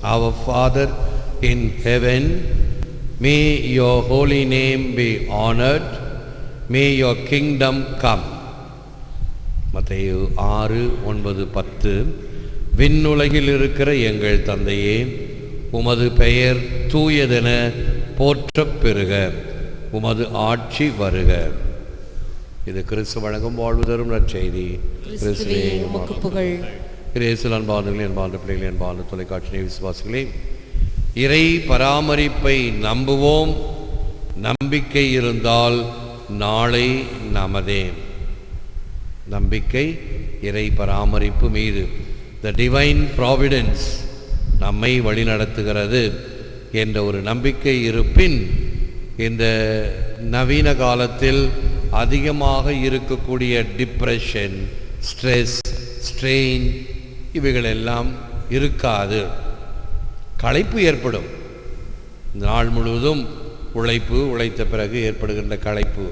Our Father in heaven, may your holy name be honored. May your kingdom come. மத்தேயு 6:9-10. விண்ணுலகில் இருக்கிற எங்கள் தந்தையே, உமது பெயர் தூயதென போற்றப் பெறுக, உமது ஆட்சி வருக. இது கிறிஸ்து வழங்கும் வாழ்வு தரும் நற்செய்தி. கிறிஸ்துவே உமக்கு புகழ். இயேசுவில் அன்பானவர்களே, அன்பான பிள்ளைகளே, அன்பான தொலைக்காட்சி விசுவாசிகளே, இறை பராமரிப்பை நம்புவோம். நம்பிக்கை இருந்தால் நாளை நமதே. நம்பிக்கை இறை பராமரிப்பு மீது, த டிவைன் ப்ராவிடன்ஸ் நம்மை வழிநடத்துகிறது என்ற ஒரு நம்பிக்கை இருப்பின், இந்த நவீன காலத்தில் அதிகமாக இருக்கக்கூடிய டிப்ரெஷன், ஸ்ட்ரெஸ், ஸ்ட்ரெயின் இவைகளெல்லாம் இருக்காது. களைப்பு ஏற்படும். நாள் முழுவதும் உழைத்த பிறகு ஏற்படுகின்ற களைப்பு,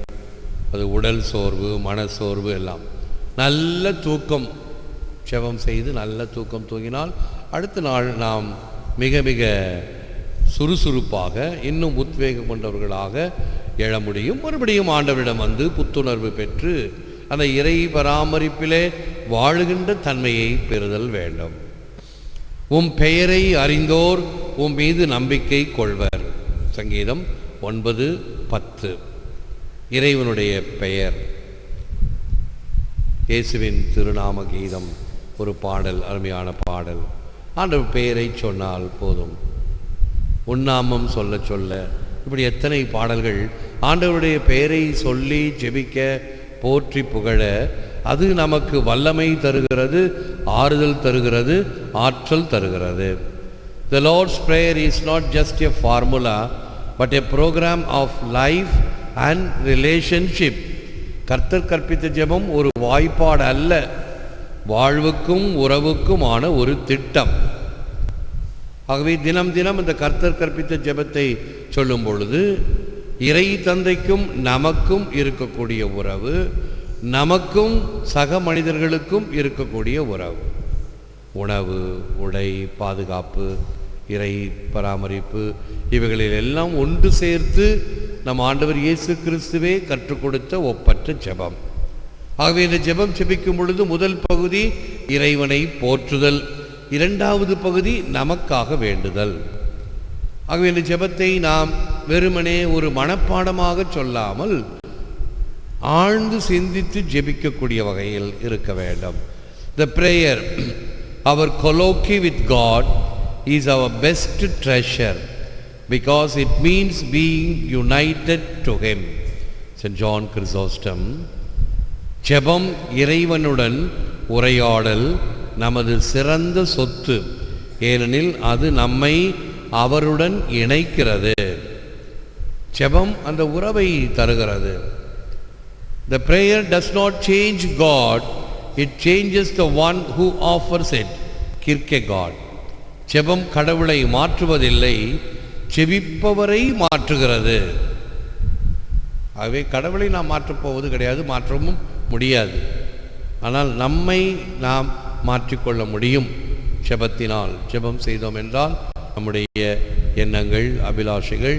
அது உடல் சோர்வு, மனசோர்வு எல்லாம். நல்ல தூக்கம், ஜெபம் செய்து நல்ல தூக்கம் தூங்கினால் அடுத்த நாள் நாம் மிக மிக சுறுசுறுப்பாக, இன்னும் உத்வேகம் கொண்டவர்களாக எழ முடியும். மறுபடியும் ஆண்டவரிடம் வந்து புத்துணர்வு பெற்று அந்த இறை பராமரிப்பிலே வாழுகின்ற தன்மையை பெறுதல் வேண்டும். உம் பெயரை அறிந்தோர் உம் மீது நம்பிக்கை கொள்வர். சங்கீதம் 9:10. இறைவனுடைய பெயர், இயேசுவின் திருநாம கீதம் ஒரு பாடல், அருமையான பாடல். ஆண்டவர் பெயரை சொன்னால் போதும், உன்னாமம் சொல்ல சொல்ல, இப்படி எத்தனை பாடல்கள். ஆண்டவருடைய பெயரை சொல்லி ஜெபிக்க, போற்றி புகழ, அது நமக்கு வல்லமை தருகிறது, ஆறுதல் தருகிறது, ஆற்றல் தருகிறது. The Lord's Prayer is not just a formula but a program of life and relationship. கர்த்தர் கற்பித்த ஜெபம் ஒரு வாய்ப்பாடு அல்ல, வாழ்வுக்கும் உறவுக்குமான ஒரு திட்டம். ஆகவே தினம் தினம் இந்த கர்த்தர் கற்பித்த ஜெபத்தை சொல்லும் பொழுது, இறை தந்தைக்கும் நமக்கும் இருக்கக்கூடிய உறவு, நமக்கும் சக மனிதர்களுக்கும் இருக்கக்கூடிய உறவு, உணவு, உடை, பாதுகாப்பு, இறை பராமரிப்பு, இவைகளில் எல்லாம் ஒன்று சேர்த்து நம் ஆண்டவர் இயேசு கிறிஸ்துவே கற்றுக் கொடுத்த ஒப்பற்ற ஜெபம். ஆகவே இந்த ஜெபம் ஜெபிக்கும் பொழுது முதல் பகுதி இறைவனை போற்றுதல், இரண்டாவது பகுதி நமக்காக வேண்டுதல். ஆகவே இந்த ஜெபத்தை நாம் வெறுமனே ஒரு மனப்பாடமாக சொல்லாமல் ஆழ்ந்து சிந்தித்து ஜெபிக்கக்கூடிய வகையில் இருக்க வேண்டும். The prayer, our colloquy with God, is our best treasure because it means being united to Him. St. John Chrysostom. ஜெபம் இறைவனுடன் உரையாடல் நமது சிறந்த சொத்து, ஏனெனில் அது நம்மை அவருடன் இணைக்கிறது. ஜெபம் அந்த உறவை தருகிறது. The prayer does not change God, it changes the one who offers it. Kierkegaard. ஜெபம் கடவுளை மாற்றுவதில்லை, ஜெபிப்பவரை மாற்றுகிறது. ஆகவே கடவுளை நாம் மாற்றப்போவது கிடையாது, மாற்றவும் முடியாது. ஆனால் நம்மை நாம் மாற்றிக்கொள்ள முடியும் ஜெபத்தினால். ஜெபம் செய்தோம் என்றால் நம்முடைய எண்ணங்கள், அபிலாஷைகள்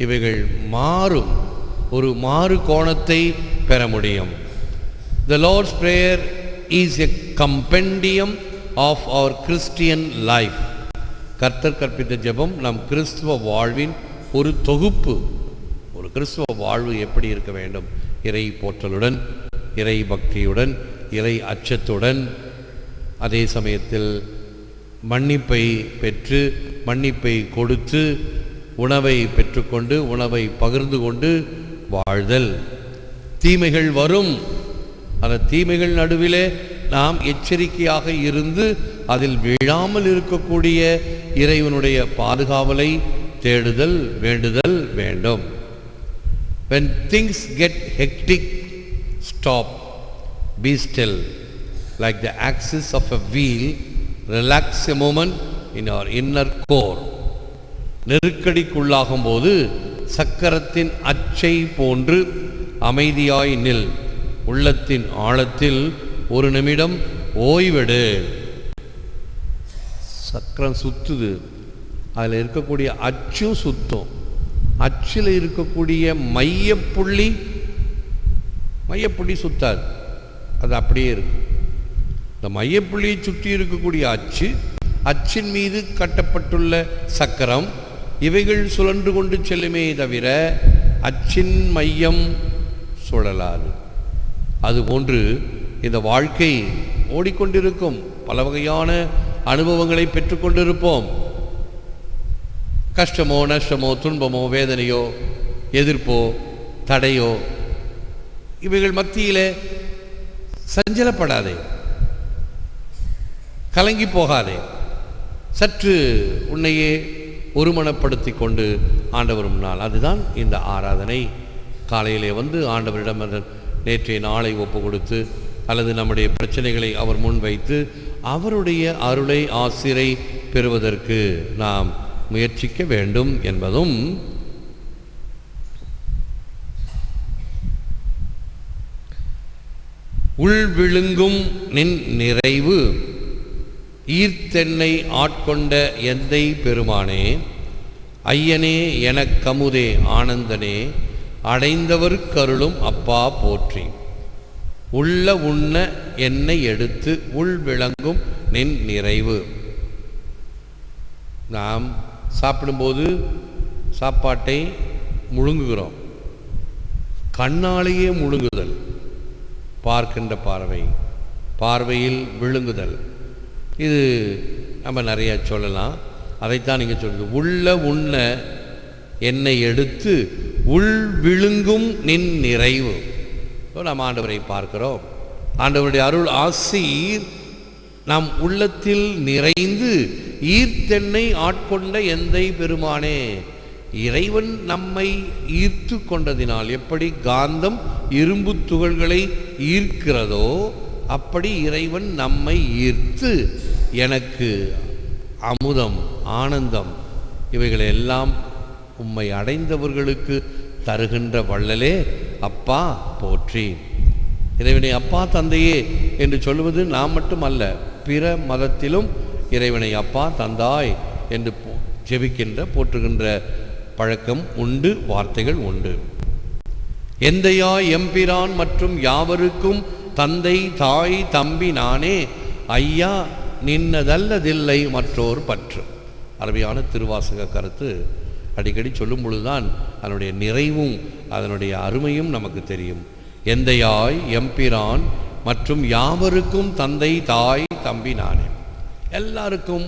இவைகள் மாறும், ஒரு மாறு கோணத்தை பெற முடியும். The Lord's Prayer is a compendium of our Christian life. கர்த்தர் கற்பித்த ஜெபம் நம் கிறிஸ்துவ வாழ்வின் ஒரு தொகுப்பு. ஒரு கிறிஸ்துவ வாழ்வு எப்படி இருக்க வேண்டும்? இறை போற்றலுடன், இறை பக்தியுடன், இறை அச்சத்துடன், அதே சமயத்தில் மன்னிப்பை பெற்று, மன்னிப்பை கொடுத்து, உணவை பெற்றுக்கொண்டு, உணவை பகிர்ந்து கொண்டு வாழ்தல். தீமைகள் வரும், அந்த தீமைகள் நடுவிலே நாம் எச்சரிக்கையாக இருந்து அதில் வீழாமல் இருக்கக்கூடிய இறைவனுடைய பாதுகாவலை தேடுதல், வேண்டுதல் வேண்டும். When things get hectic, stop, be still. Like the axis of a wheel, relax a moment in our inner core. நெருக்கடிக்குள்ளாகும் போது சக்கரத்தின் அச்சை போன்று அமைதியாய் நில். உள்ளத்தின் ஆழத்தில் ஒரு நிமிடம் ஓய்வெடு. சக்கரம் சுத்துது, அதில் இருக்கக்கூடிய அச்சும் சுத்தம். அச்சில் இருக்கக்கூடிய மையப்புள்ளி சுத்தாது, அது அப்படியே இருக்கு. இந்த மையப்புள்ளியை சுற்றி இருக்கக்கூடிய அச்சின் மீது கட்டப்பட்டுள்ள சக்கரம், இவைகள் சுழன்று கொண்டு செல்லுமே தவிர அச்சின் மையம் சுழலாது. அதுபோன்று இந்த வாழ்க்கை ஓடிக்கொண்டிருக்கும். பல வகையான அனுபவங்களை பெற்றுக்கொண்டிருப்போம். கஷ்டமோ நஷ்டமோ துன்பமோ வேதனையோ எதிர்ப்போ தடையோ, இவைகள் மத்தியிலே சஞ்சலப்படாதே, கலங்கி போகாதே. சற்று உன்னையே ஒருமனப்படுத்தி கொண்டு ஆண்டவர் முன்னால், அதுதான் இந்த ஆராதனை. காலையிலே வந்து ஆண்டவரிடம் நேற்றைய நாளை ஒப்பு கொடுத்து அல்லது நம்முடைய பிரச்சனைகளை அவர் முன் வைத்து அவருடைய அருளை ஆசிரை பெறுவதற்கு நாம் முயற்சிக்க வேண்டும் என்பதும் உள்விழுங்கும் நின் நிறைவு ஈர்த்தென்னை ஆட்கொண்ட எந்தை பெருமானே, ஐயனே எனக்கமுதே ஆனந்தனே, அடைந்தவர் கருளும் அப்பா போற்றி. உள்ள உண்ண என்னை எடுத்து உள் விளங்கும் நின் நிறைவு. நாம் சாப்பிடும்போது சாப்பாட்டை முழுங்குகிறோம். கண்ணாலேயே முழுங்குதல், பார்க்கின்ற பார்வையில் விழுங்குதல், இது நம்ம நிறையா சொல்லலாம். அதைத்தான் நீங்கள் சொல்லுது. உள்ள உண்ண என்னை எடுத்து உள் விழுங்கும் நின் நிறைவு. நாம் ஆண்டவரை பார்க்கிறோம். ஆண்டவருடைய அருள் ஆசீர் நம் உள்ளத்தில் நிறைந்து ஈர்த்தென்னை ஆட்கொண்ட எந்தை பெருமானே. இறைவன் நம்மை ஈர்த்து கொண்டதினால், எப்படி காந்தம் இரும்பு துகள்களை ஈர்க்கிறதோ அப்படி இறைவன் நம்மை ஈர்த்து எனக்கு அமுதம் ஆனந்தம் இவைகளெல்லாம் உம்மை அடைந்தவர்களுக்கு தருகின்ற வள்ளலே அப்பா போற்றி. இறைவனை அப்பா தந்தையே என்று சொல்லுவது நாம் மட்டுமல்ல, பிற மதத்திலும் இறைவனை அப்பா தந்தாய் என்று ஜெபிக்கின்ற போற்றுகின்ற பழக்கம் உண்டு, வார்த்தைகள் உண்டு. எந்தையாய் எம்பிரான் மற்றும் யாவருக்கும் தந்தை தாய் தம்பி நானே, ஐயா நின்னதல்லதில்லை மற்றோர் பற்று. அருமையான திருவாசக கருத்து. அடிக்கடி சொல்லும் பொழுதுதான் அதனுடைய நிறைவும் அதனுடைய அருமையும் நமக்கு தெரியும். எந்தையாய் எம்பிரான் மற்றும் யாவருக்கும் தந்தை தாய் தம்பி நானே, எல்லாருக்கும்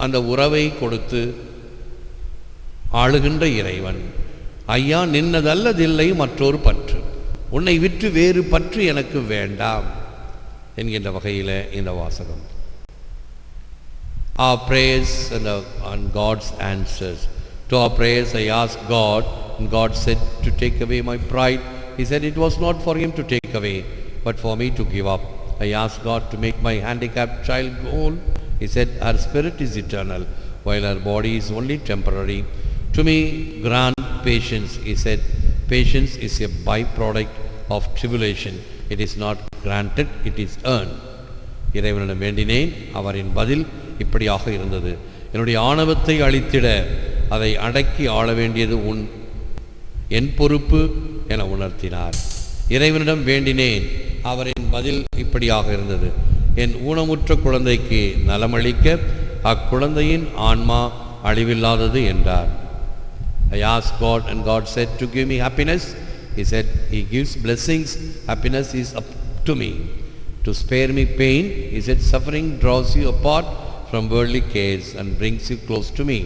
அந்த உறவை கொடுத்து ஆளுகின்ற இறைவன். ஐயா நின்னதல்லதில்லை மற்றொரு பற்று, உன்னை விற்று வேறு பற்று எனக்கு வேண்டாம் என்கின்ற வகையில் இந்த வாசகம். Our prayers and God's answers. To our prayers I asked God, and God said to take away my pride. He said it was not for him to take away, but for me to give up. I asked God to make my handicapped child whole. He said her spirit is eternal, while her body is only temporary. To me grant patience. He said patience is a byproduct of tribulation. It is not granted, it is earned. இறைவனிடம் வேண்டினேன், அவரின் பதில் இப்படியாக இருந்தது. என்னுடைய ஆணவத்தை அழித்திட அதை அடக்கி ஆள வேண்டியது என் பொறுப்பு என உணர்த்தினார். இறைவனிடம் வேண்டினேன், அவரின் பதில் இப்படியாக இருந்தது. என் ஊனமுற்ற குழந்தைக்கு நலமளிக்க அக்குழந்தையின் ஆன்மா அழிவில்லாதது என்றார். I asked God, and God said to give me happiness. He said he gives blessings. Happiness is up to me. To spare me pain, he said suffering draws you apart from worldly cares and brings you close to me.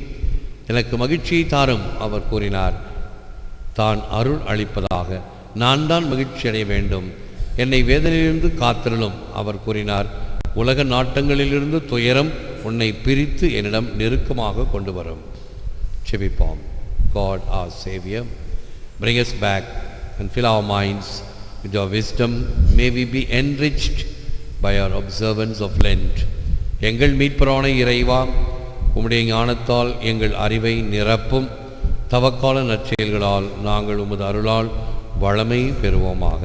எனக்கு மகிழ்ச்சியை தாரும் அவர் கூறினார். தான் அருள் அளிப்பதாக நான் தான் மகிழ்ச்சி அடைய வேண்டும். என்னை வேதனையிலிருந்து காத்திரலும் அவர் கூறினார். உலக நாட்டங்களிலிருந்து துயரம் உன்னை பிரித்து என்னிடம் நெருக்கமாக கொண்டு வரும். செபிப்போம். God our Savior, bring us back and fill our minds with your wisdom. May we be enriched by our observance of Lent. எங்கள் மீட்பரான இறைவா, உம்முடைய ஞானத்தால் எங்கள் அறிவை நிரப்பும். தவக்கால நற்செயல்களால் நாங்கள் உமது அருளால் வளமை பெறுவோமாக.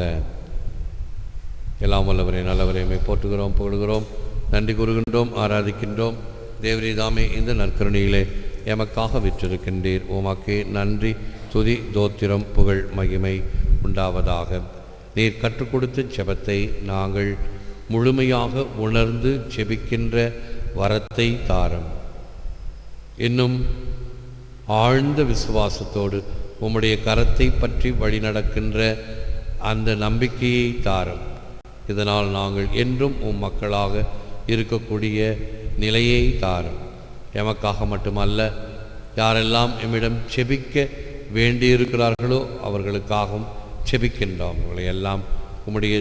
எல்லாம் வல்லவரே நல்லவரையுமே போற்றுகிறோம், புகழுகிறோம், நன்றி கூறுகின்றோம், ஆராதிக்கின்றோம். தேவரீதாமே இந்த நற்கருணையிலே எமக்காக விற்றிருக்கின்றீர். உமக்கே நன்றி, துதி, தோத்திரம், புகழ், மகிமை உண்டாவதாக. நீர் கற்றுக் கொடுத்த ஜெபத்தை நாங்கள் முழுமையாக உணர்ந்து ஜெபிக்கின்ற வரத்தை தாரும். இன்னும் ஆழ்ந்த விசுவாசத்தோடு உம்முடைய கரத்தை பற்றி வழிநடக்கின்ற அந்த நம்பிக்கையை தாரும். இதனால் நாங்கள் என்றும் உம் மக்களாக இருக்கக்கூடிய நிலையை தாரும். எமக்காக மட்டுமல்ல, யாரெல்லாம் எம்மிடம் செபிக்க வேண்டியிருக்கிறார்களோ அவர்களுக்காகவும் செபிக்கின்றோம். அவர்களை எல்லாம் உம்முடைய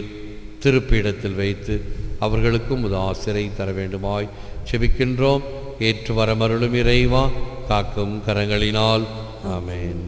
திருப்பீடத்தில் வைத்து அவர்களுக்கும் உது ஆசிரை தர வேண்டுமாய் செபிக்கின்றோம். ஏற்று வரமருளும் இறைவா, காக்கும் கரங்களினால். ஆமென்.